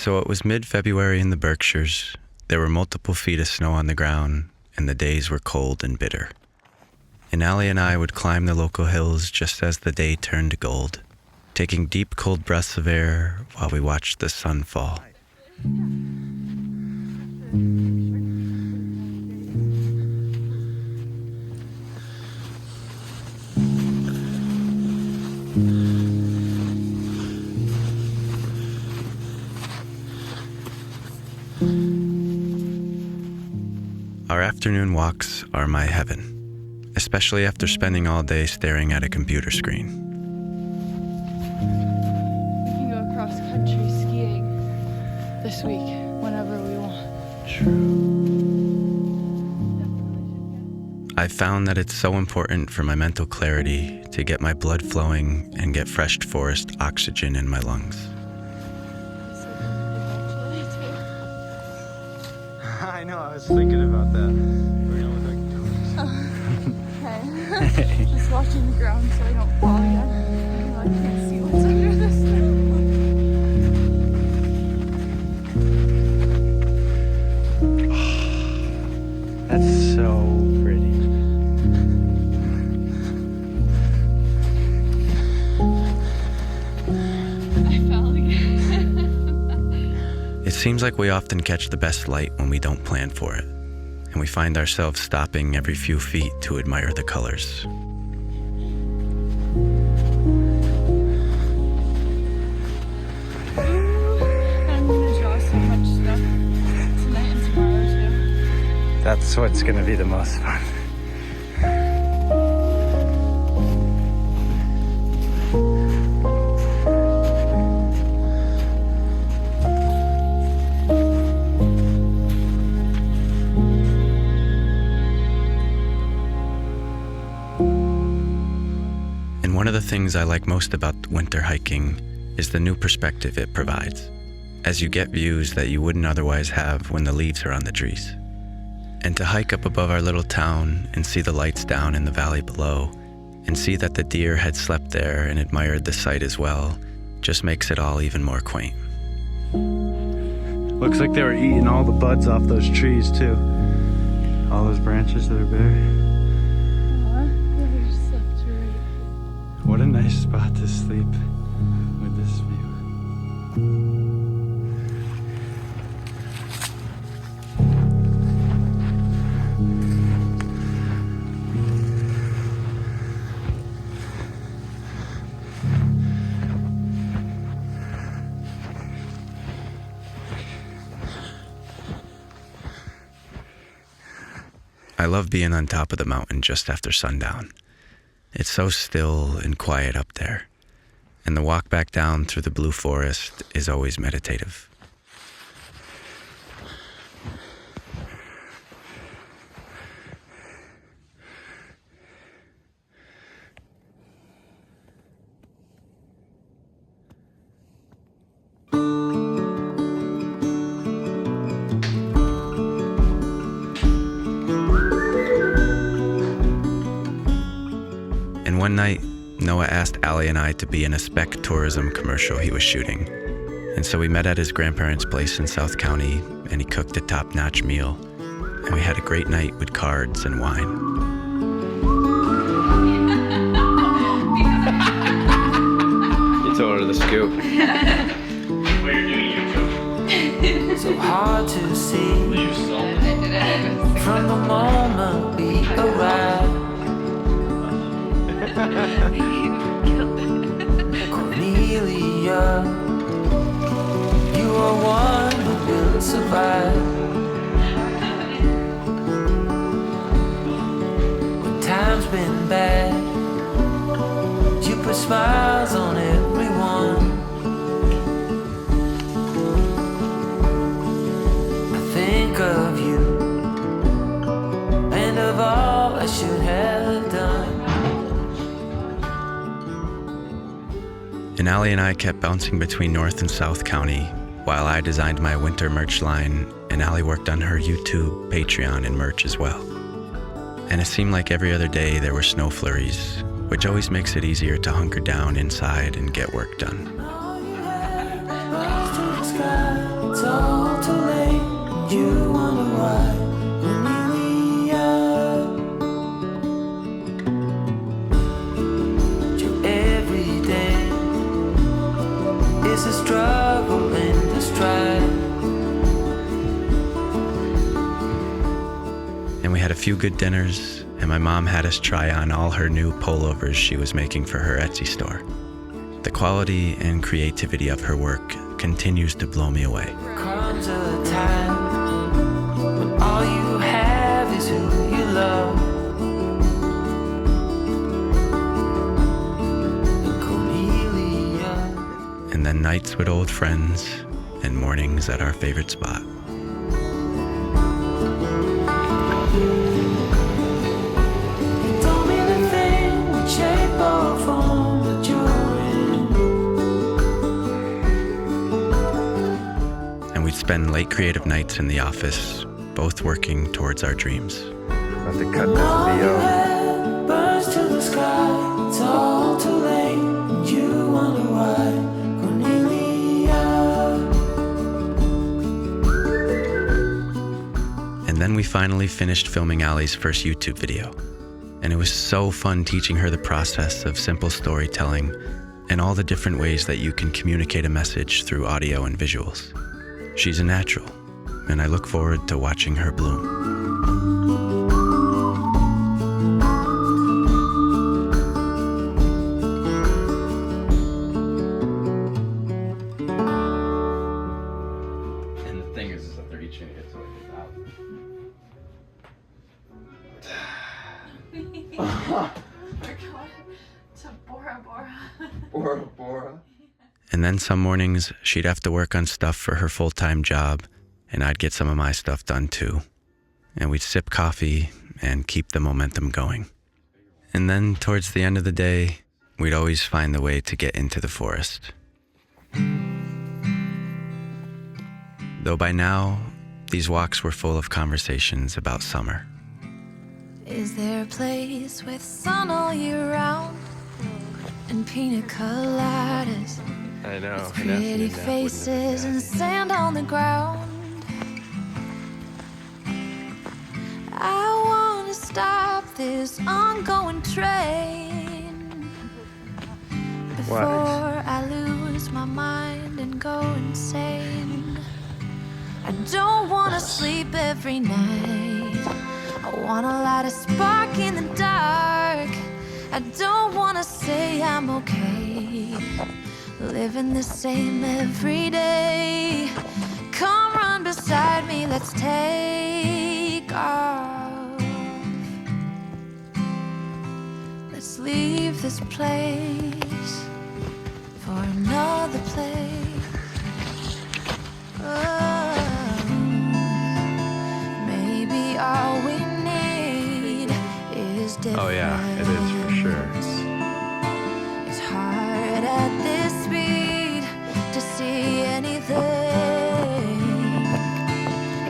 So it was mid-February in the Berkshires. There were multiple feet of snow on the ground, and the days were cold and bitter. And Allie and I would climb the local hills just as the day turned to gold, taking deep, cold breaths of air while we watched the sun fall. Our afternoon walks are my heaven, especially after spending all day staring at a computer screen. We can go cross country skiing this week whenever we want. I've found that it's so important for my mental clarity to get my blood flowing and get fresh forest oxygen in my lungs. I know, I was thinking about that. We're gonna look like toes. Okay. Just watching the ground so I don't fall again. I can't see what's under this snow. That's so pretty. I fell again. It seems like we often catch the best light when we don't plan for it, and we find ourselves stopping every few feet to admire the colors. I'm gonna draw so much stuff tonight and tomorrow too. That's what's gonna be the most fun. And one of the things I like most about winter hiking is the new perspective it provides, as you get views that you wouldn't otherwise have when the leaves are on the trees. And to hike up above our little town and see the lights down in the valley below, and see that the deer had slept there and admired the sight as well, just makes it all even more quaint. Looks like they were eating all the buds off those trees too. All those branches that are bare. What a nice spot to sleep with this view. I love being on top of the mountain just after sundown. It's so still and quiet up there, and the walk back down through the blue forest is always meditative. And one night, Noah asked Allie and I to be in a spec tourism commercial he was shooting. And so we met at his grandparents' place in South County, and he cooked a top-notch meal. And we had a great night with cards and wine. You told her the scoop. So hard to see from the moment we arrived. Cornelia, you are one who will survive. When time's been bad, you put smiles on everyone. I think of you and of all I should have done. And Allie and I kept bouncing between North and South County while I designed my winter merch line and Allie worked on her YouTube, Patreon, and merch as well. And it seemed like every other day there were snow flurries, which always makes it easier to hunker down inside and get work done. All you had was to the sky. all too late. And you wonder why, Cornelia. But your everyday is a struggle and a strife. And we had a few good dinners, and my mom had us try on all her new pullovers she was making for her Etsy store. The quality and creativity of her work continues to blow me away. Comes a time when all you have is who you love. And Cornelia. And then nights with old friends and mornings at our favorite spot. Don't mean a thing what shape or form that you're in. And we'd spend late creative nights in the office, both working towards our dreams. About to cut this All video. your head burns to the sky. It's all too late, and you wonder why, Cornelia. And then we finally finished filming Allie's first YouTube video. And it was so fun teaching her the process of simple storytelling and all the different ways that you can communicate a message through audio and visuals. She's a natural, and I look forward to watching her bloom. And the thing is that they're each gonna get to We're going to Bora Bora. Bora Bora. And then some mornings, she'd have to work on stuff for her full-time job, and I'd get some of my stuff done too. And we'd sip coffee and keep the momentum going. And then towards the end of the day, we'd always find the way to get into the forest. Though by now, these walks were full of conversations about summer. Is there a place with sun all year round and pina coladas? I know. With pretty faces and sand on the ground. I wanna stop this ongoing train before I lose my mind and go insane. I don't wanna sleep every night. I wanna light a spark in the dark. I don't wanna say I'm okay, living the same every day. Come run beside me, let's take off. Let's leave this place for another place. Oh, maybe all we need is difference. Oh yeah, it is for sure. It's hard at this speed to see anything.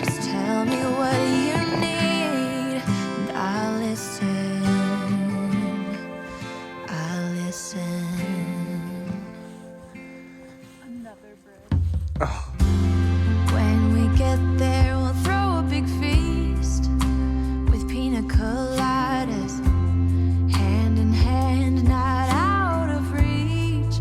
Just tell me what you need and I'll listen. I'll listen. Another bridge. When we get there, we'll throw a big feast with pina coladas, hand in hand, not out of reach.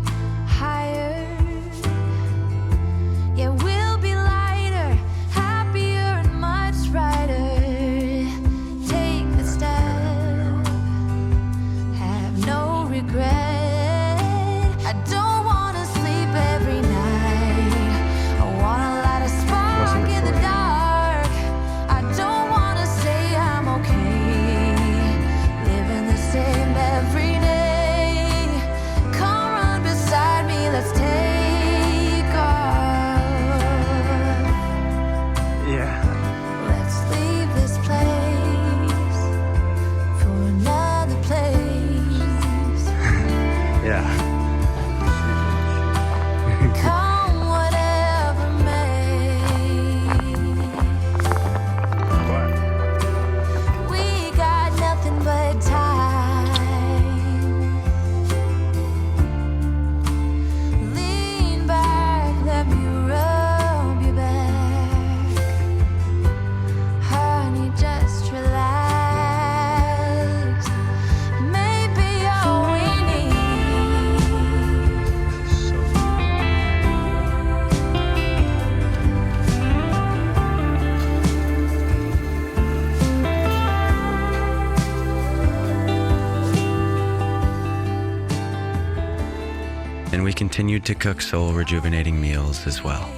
And we continued to cook soul-rejuvenating meals as well.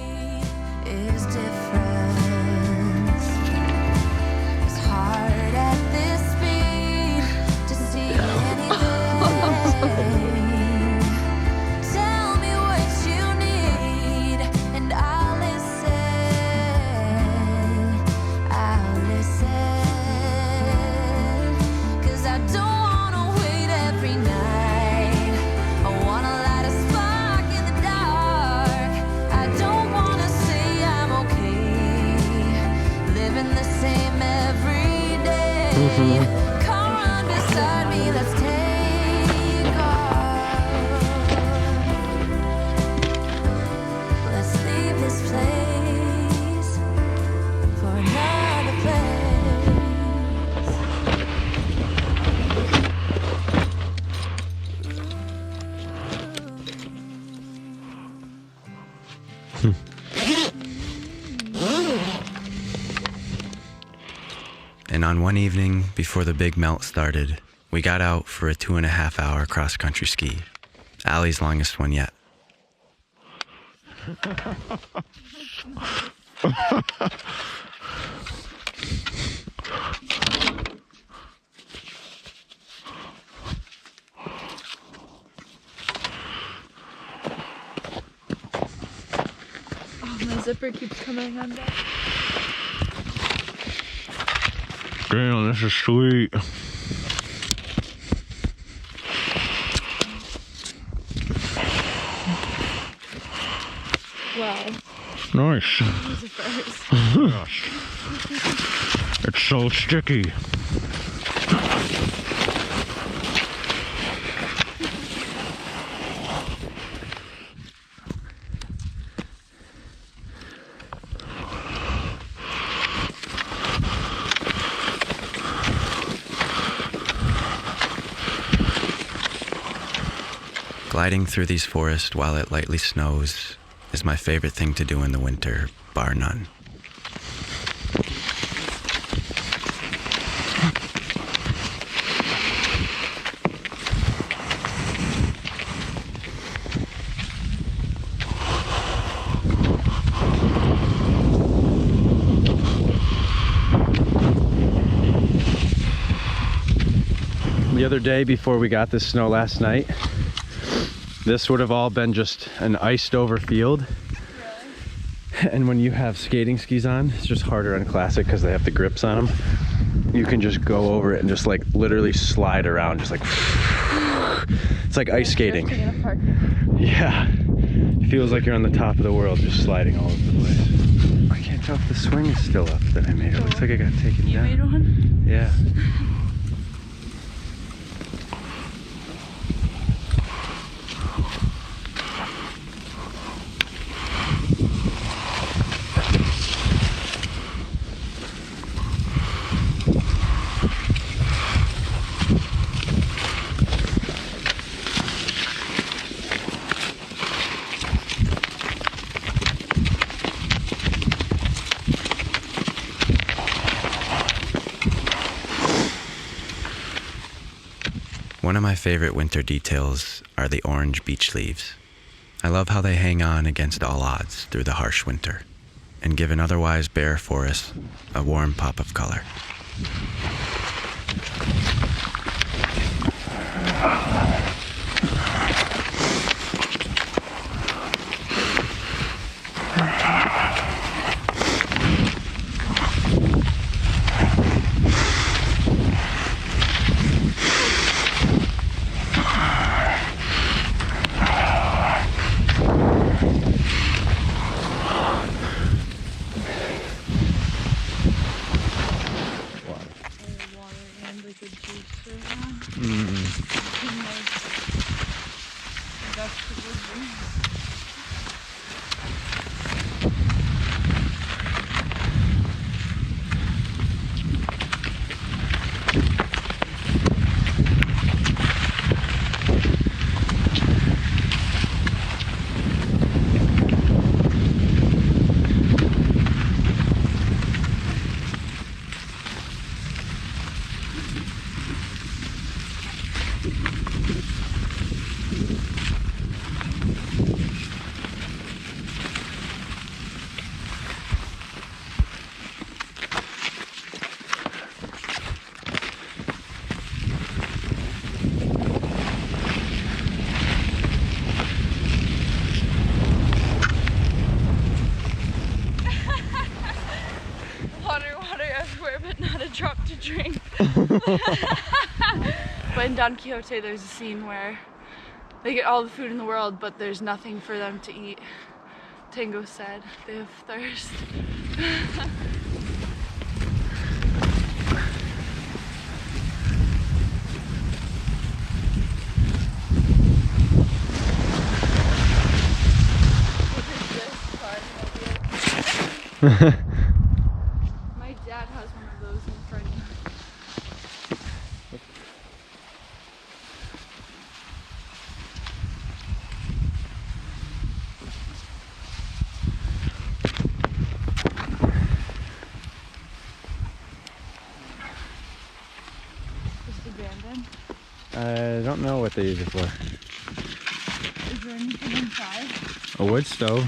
Is different. It's hard at this speed to see anything. Tell me what you need, and I'll listen. I'll listen. 'Cause I don't wanna wait every night. I wanna light a spark in the dark. I don't wanna say I'm okay, living the same every day. Come run beside me, let's take off. Let's leave this place for another place. And on one evening, before the big melt started, we got out for a 2.5-hour cross-country ski. Allie's longest one yet. Oh, my zipper keeps coming undone. Damn, this is sweet. Wow. Nice. That was a first. It's so sticky. Gliding through these forests while it lightly snows is my favorite thing to do in the winter, bar none. The other day before we got this snow last night, this would have all been just an iced over field. And when you have skating skis on, it's just harder on Classic because they have the grips on them. You can just go over it and just like literally slide around, just like it's like ice skating. Drifting in a park. Yeah, it feels like you're on the top of the world, just sliding all over the place. I can't tell if the swing is still up that I made. It looks like it got taken You down. made one? Yeah. One of my favorite winter details are the orange beech leaves. I love how they hang on against all odds through the harsh winter and give an otherwise bare forest a warm pop of color. But in Don Quixote, there's a scene where they get all the food in the world, but there's nothing for them to eat. Tango said they have thirst. My dad has one of those in front of him. Just abandoned. I don't know what they use it for. Is there anything inside? A wood stove.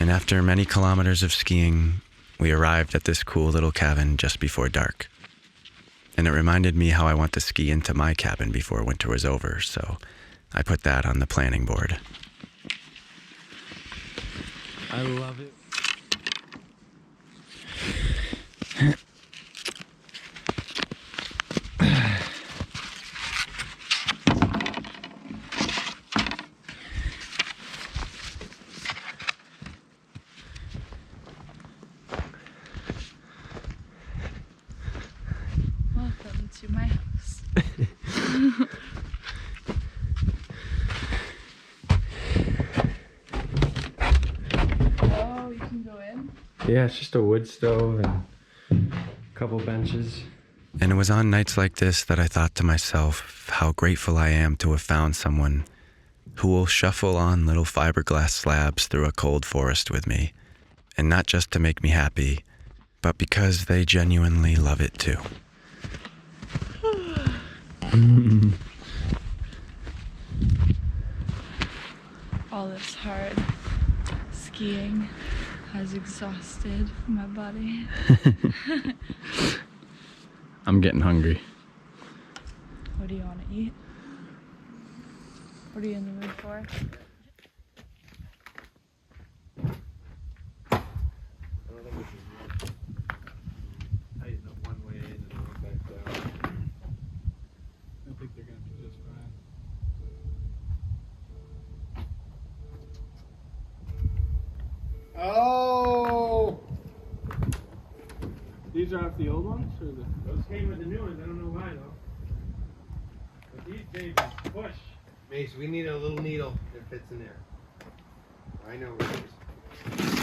And after many kilometers of skiing, we arrived at this cool little cabin just before dark. And it reminded me how I want to ski into my cabin before winter was over, so I put that on the planning board. I love it. Welcome to my house. Oh, you can go in? Yeah, it's just a wood stove and a couple benches. And it was on nights like this that I thought to myself how grateful I am to have found someone who will shuffle on little fiberglass slabs through a cold forest with me. And not just to make me happy, but because they genuinely love it too. All this hard skiing has exhausted my body. I'm getting hungry. What do you want to eat? What are you in the mood for? Oh! These are off the old ones? Or those came with the new ones. I don't know why though. But these babies push. Mace, we need a little needle that fits in there. I know what it is.